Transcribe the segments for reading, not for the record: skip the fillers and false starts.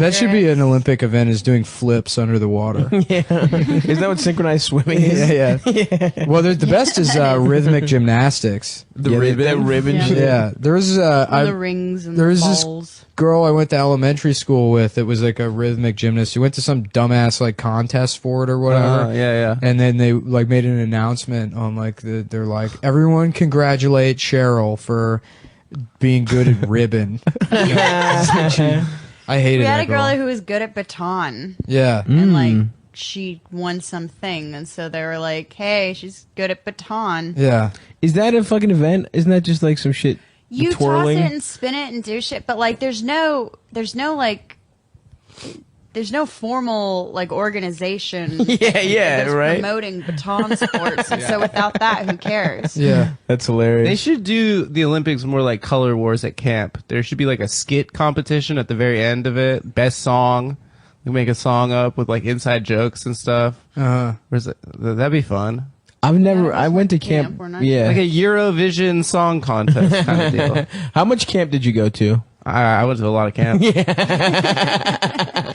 That should be an Olympic event, is doing flips under the water. Yeah. Is that what synchronized swimming is? Yeah. Well, the best is rhythmic gymnastics. The ribbon. Yeah. There's the rings and the balls. This girl I went to elementary school with that was like a rhythmic gymnast. She went to some dumbass like contest for it or whatever. Yeah. And then they like made an announcement on like they're like, everyone congratulate Cheryl for being good at ribbon. I hated it. We had a girl who was good at baton. Yeah. And like she won something, and so they were like, hey, she's good at baton. Yeah. Is that a fucking event? Isn't that just like some shit? You twirling? toss it and spin it and do shit, but like there's no formal like organization that's right, promoting baton sports, and so without that, who cares? Yeah. That's hilarious. They should do the Olympics more like Color Wars at camp. There should be like a skit competition at the very end of it. Best song. We make a song up with like inside jokes and stuff. Where's it? That'd be fun. I went to camp. Yeah. Like a Eurovision song contest kind of deal. How much camp did you go to? I went to a lot of camp.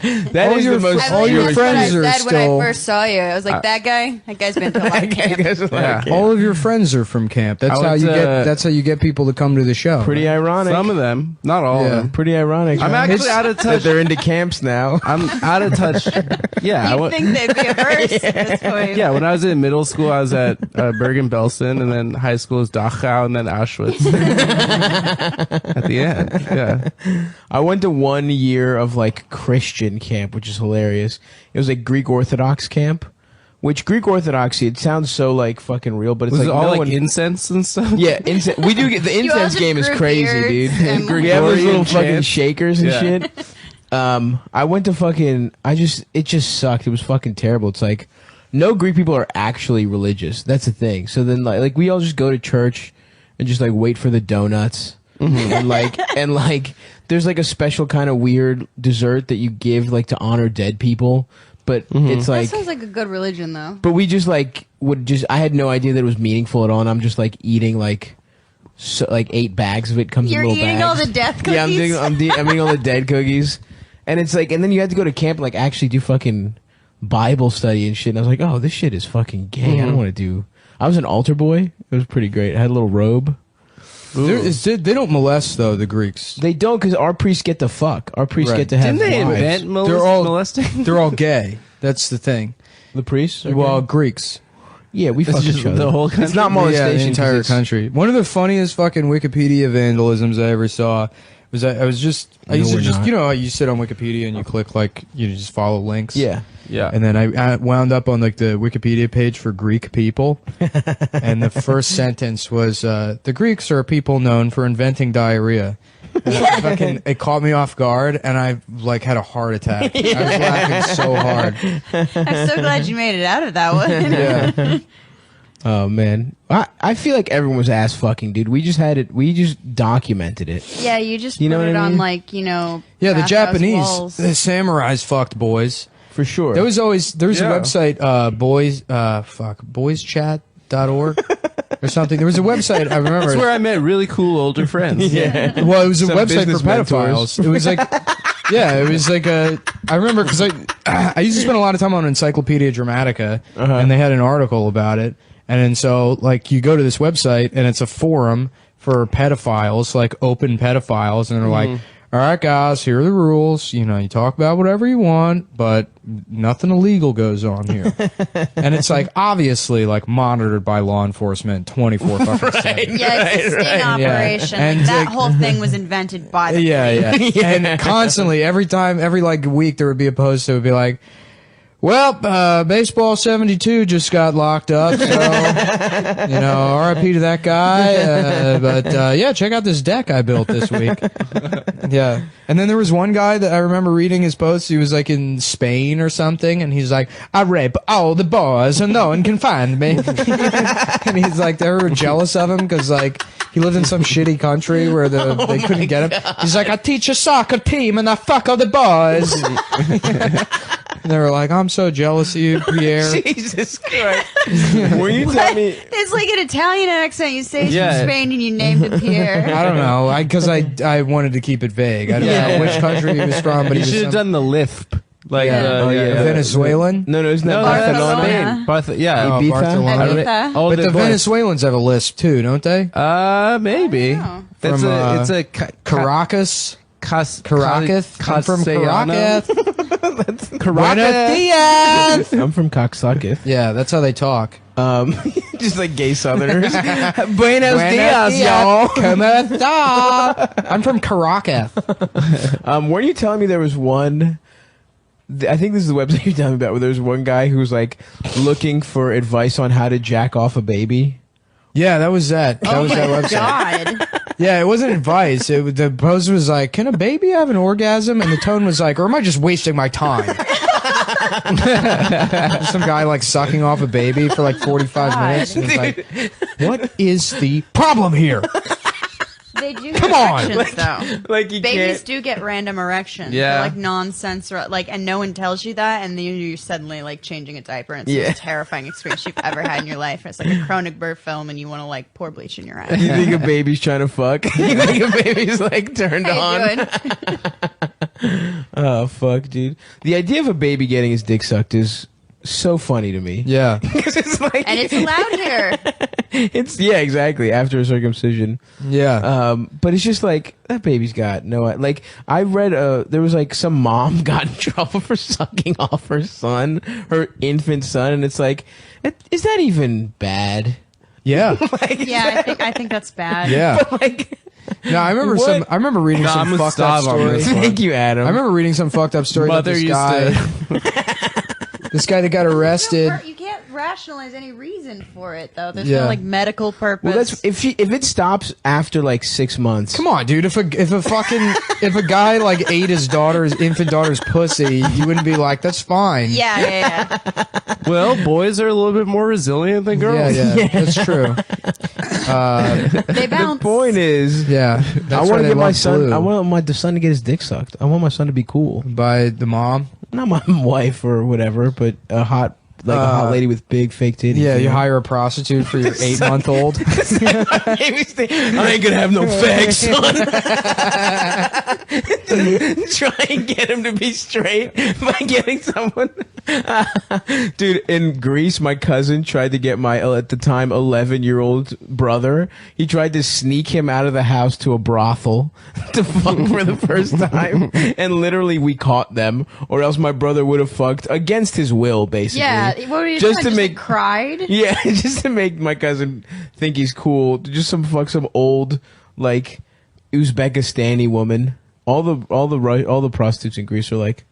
That all is your, the most. all your friends are said still. when I first saw you, I was like, that guy's been to a lot of camp. Yeah. All of your friends are from camp. That's how you get. That's how you get people to come to the show. Pretty ironic. Some of them, not all of them. Pretty ironic. I'm actually out of that touch. they're into camps now. I'm out of touch. Yeah, You'd think they'd be averse at this point. Yeah, when I was in middle school, I was at Bergen-Belsen, and then high school was Dachau, and then Auschwitz. At the end, yeah. I went to 1 year of like Christian camp, which is hilarious. It was like Greek Orthodox camp, which Greek Orthodoxy, it sounds so like fucking real, but it's Was like it all no like one, incense and stuff? yeah, we do get the You all incense just game is grew crazy, beards dude. and- We have those little Gregorian fucking chants. shakers and Yeah. shit. I went to fucking, it just sucked. It was fucking terrible. It's like, no Greek people are actually religious. That's the thing. So then like we all just go to church and just like wait for the donuts. and like there's like a special kind of weird dessert that you give like to honor dead people, but it's That like, sounds like a good religion, though. but we just like I had no idea that it was meaningful at all, and I'm just like eating like 8 bags of it comes You're in little eating bags. all the death cookies? Yeah, I'm eating all the dead cookies, and it's like, and then you had to go to camp and like actually do fucking Bible study and shit, and I was like, oh, this shit is fucking gay. I don't want to do. I was an altar boy. It was pretty great. I had a little robe. They don't molest though, the Greeks. They don't, because our priests get to fuck. Our priests Right. get to have Didn't they wives. invent molesting? They're all gay. That's the thing. The priests? Okay. Well, Greeks. yeah, we fuck just each other. the whole country? It's not Yeah, molestation. the 'cause entire it's- country. One of the funniest fucking Wikipedia vandalisms I ever saw was I used to we're just, not. you know, you sit on Wikipedia and you click like, you just follow links. Yeah. Yeah. And then I wound up on like the Wikipedia page for Greek people, and the first sentence was, "The Greeks are a people known for inventing diarrhea." And it caught me off guard, and I like had a heart attack. I was laughing so hard. I'm so glad you made it out of that one. Yeah, Oh man, I feel like everyone was ass fucking, dude. We just had it. We just documented it. Yeah, you just You know put what it I on mean? like, the bathhouse Japanese, walls. the samurais fucked boys. For sure. There was a website, boyschat.org or something. There was a website I remember. That's where I met really cool older friends. yeah. Well, it was a Some website for business mentors. pedophiles. It was like, yeah, it was like I remember because I used to spend a lot of time on Encyclopedia Dramatica, and they had an article about it. And then so, like, you go to this website, and it's a forum for pedophiles, like open pedophiles, and they're like, all right, guys, here are the rules. You know, you talk about whatever you want, but nothing illegal goes on here. And it's like obviously like monitored by law enforcement 24 fucking 7. Yeah, it's a sting operation. And Like, that like- whole thing was invented by the Yeah. And constantly, every like week, there would be a post that would be like, well, Baseball 72 just got locked up, so, you know, RIP to that guy. But yeah, check out this deck I built this week. Yeah. And then there was one guy that I remember reading his posts. He was like in Spain or something, and he's like, I rape all the boys and no one can find me. And he's like, they were jealous of him because like he lived in some shitty country where they couldn't get him. He's like, I teach a soccer team and I fuck all the boys. And they were like, I'm so jealous of you, Pierre. Jesus Christ. Were you telling me? It's like an Italian accent. You say he's Yeah. from Spain and you named him Pierre. I don't know, because I wanted to keep it vague. I don't know which country he was from, but You he should was have done the lisp. Like, Yeah. Venezuelan. No, isn't that No, that's Barcelona. Spain. yeah. Oh, Ibiza? Barcelona. Ibiza. Oh, But the boy. Venezuelans have a lisp too, don't they? Maybe. know. That's From, it's a Caracas. Caracas. I'm from Caracas. Buenos Caracas. dias. I'm from Coxsackie. Yeah, that's how they talk. Just like gay Southerners. Buenos Buenos dias, y'all. ¿Cómo está? I'm from Caracas. Weren't you telling me there was one? I think this is the website you're telling me about, where there's one guy who's like looking for advice on how to jack off a baby. Yeah, that was that. That was that website. God. Yeah, it wasn't advice. The post was like, "Can a baby have an orgasm?" And the tone was like, "Or am I just wasting my time?" Some guy like sucking off a baby for like 45 minutes. And it's like, what is the problem here? They do Come get on. erections, though. Like you Babies can't. do get random erections. Yeah. They're like nonsense, or like, and no one tells you that, and then you're suddenly like changing a diaper, and it's the Yeah. most terrifying experience you've ever had in your life. It's like a Cronenberg film, and you want to like pour bleach in your eyes. You think a baby's trying to fuck? You think a baby's like turned How you on? doing? Oh fuck, dude! The idea of a baby getting his dick sucked is so funny to me. Yeah. Because it's like, And it's allowed here. it's yeah, exactly after a circumcision. Yeah. But it's just like that baby's got no like. I read there was like some mom got in trouble for sucking off her son, her infant son, and it's like, is that even bad? Yeah. Yeah, I think that's bad. Yeah. Like, No, I remember What? I remember reading Nah, some I'm fucked up Gustav on story. this one. thank you, Adam. I remember reading some fucked up story about Mother this used guy. This guy that got arrested. You can't rationalize any reason for it, though. There's Yeah. no like medical purpose. Well, that's if it stops after like 6 months. Come on, dude. If a guy like ate his infant daughter's pussy, you wouldn't be like, that's fine. yeah. Well, boys are a little bit more resilient than girls. Yeah, that's true. They bounce. The point is, Yeah, I that's why want to they get my love son. Blue. I want my son to get his dick sucked. I want my son to be cool, by the mom. not my wife or whatever, but a hot lady with big fake titties. Yeah, you know? hire a prostitute for your 8-month-old. Babies think, I ain't gonna have no facts, son. Try and get him to be straight by getting someone. Dude, in Greece, my cousin tried to get my, at the time, 11-year-old brother. He tried to sneak him out of the house to a brothel to fuck for the first time. And literally, we caught them, or else my brother would have fucked against his will, basically. Yeah. What were you Just doing? to make- like, cried? Yeah, just to make my cousin think he's cool. Just some old like Uzbekistani woman. All the prostitutes in Greece are like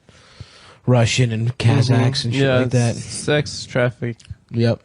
Russian and Kazakhs and shit Yeah, like that. sex traffic. Yep.